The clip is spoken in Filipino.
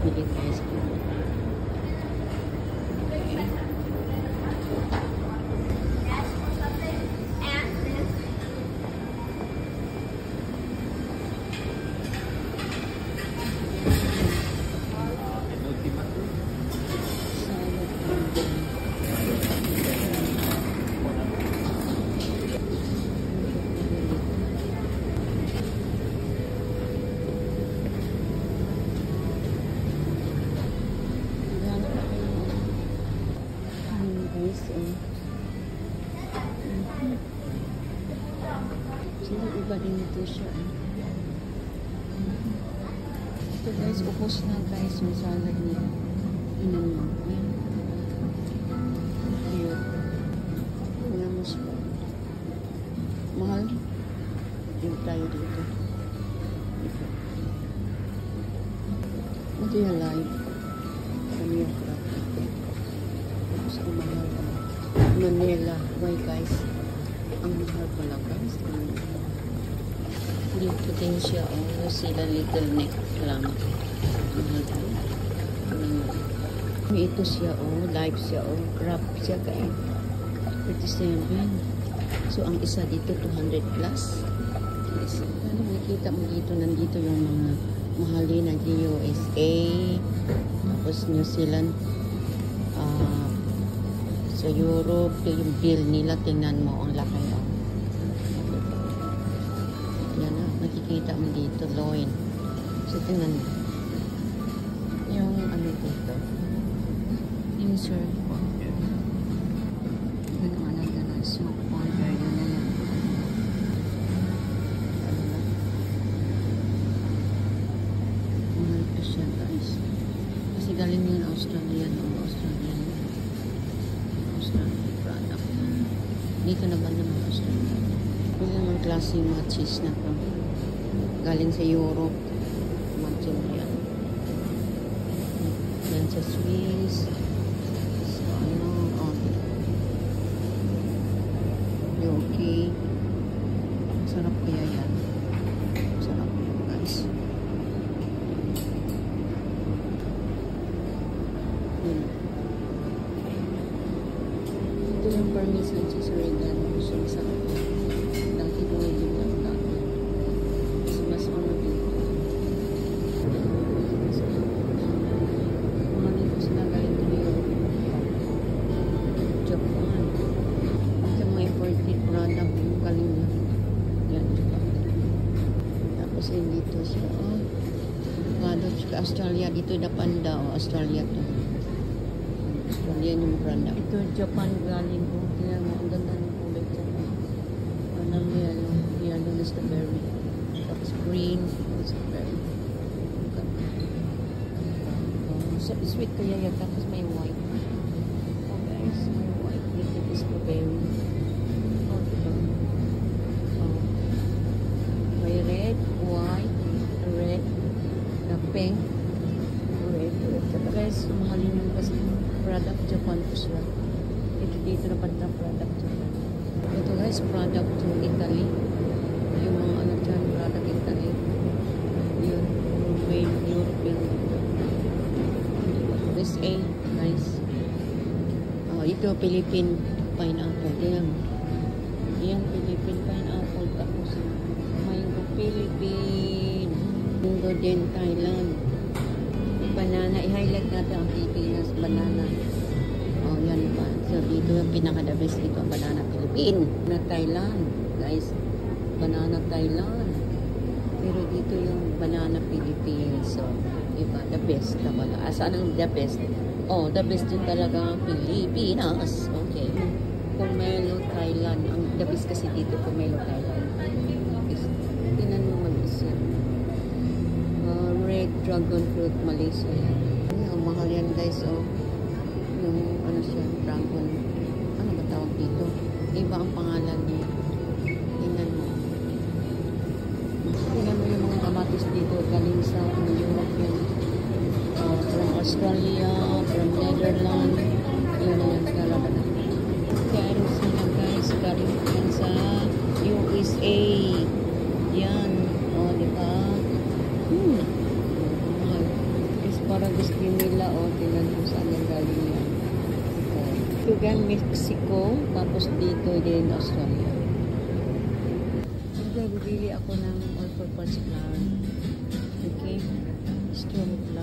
Bili tayo sa sila iba din ito siya. Ito guys, upos na guys yung salad niya. Inan mo. Ayan. Cute. Wala mo siya. Mahal. Yung tayo dito. Ito yung live. Kami yung crap. Tapos ang mahal. Manila. Why guys? Ang mahal pala guys. Dito din siya. Oh, sila little neck lang. Ito siya. Oh, live siya. Oh, crap siya kaya. 37. So, ang isa dito 200 plus. Yes. Ano makikita mo dito? Nandito yung mga mahalin na USA. Tapos New Zealand. Sa Europe, yung bill nila, tingnan mo, ang laki. Yan na, makikita mo dito, loin. So, tingnan mo. Yung ano dito. Yung circle. Yung ano na so, ponder yun na yan. Mahal pa siya, guys. Kasi galing yun Australian. Product. Dito naman naman Australia. Ito naman klase yung mga cheese na to. Galing sa Europe. Imagine yan. Yan sa Swiss. So, ano, UK. Sarap kaya yan. Sarap yan, guys. Ito yung Parmesan cheese oregano. So, masarap. Dati ko medyo lang dati. Mas ano dito. Mga dito sila galing to Europe. Japan. Ito mga imported product. Yung galing na. Yan. Tapos yun dito siya. Australia. Dito na panda. Australia to. Yan yung product. Ito Japan galing ko. Tingnan mo, ang ganda ng kulay Japan. Anong yellow. Yellow na strawberry. Tapos green na strawberry. Sweet kaya yan. Tapos may white. Oh guys, may white. Dito is strawberry. Oh, diba? Oh. May red, white, red, na pink, red. Guys, mahalin yun kasi product Japan po siya. Ito dito na panta product Japan. Ito guys, product to Italy. Yung mga ano dyan, product Italy. Yun, main European dito. USA, guys. Ito, Philippine pineapple. Yan. Yan, Philippine pineapple. Tapos, mango Philippine. Mango din, Thailand. Banana, i-highlight natin ang Pilipinas, banana. Oh, yan pa. So, dito yung pinaka-the best dito, banana Philippine. Na Thailand, guys. Banana Thailand. Pero dito yung banana Philippines. So, iba, the best talaga. Saan ang the best? Oh, the best din talaga Pilipinas. Okay. Pomelo Thailand. Ang the best kasi dito, Pomelo Thailand. Tinan mo mag-isa. Red dragon fruit Malaysia. Ang mahal yan guys. Oh. Yung ano siya, dragon. Ano ba tawag dito? Iba ang pangalan niya. Tingnan mo. Tingnan mo yung mga kamatis dito. Galing sa Europe yun. From Australia, from Netherlands. Yun na yan talaga na. Kaya sila guys. Galing yan sa USA. Yan. O, diba? Para ice cream nila. O, tingnan kung saan ang galing yan. Ito gan Mexico. Tapos dito din Australia. Bibili ako ng all-purpose flour. Okay? Strawberry.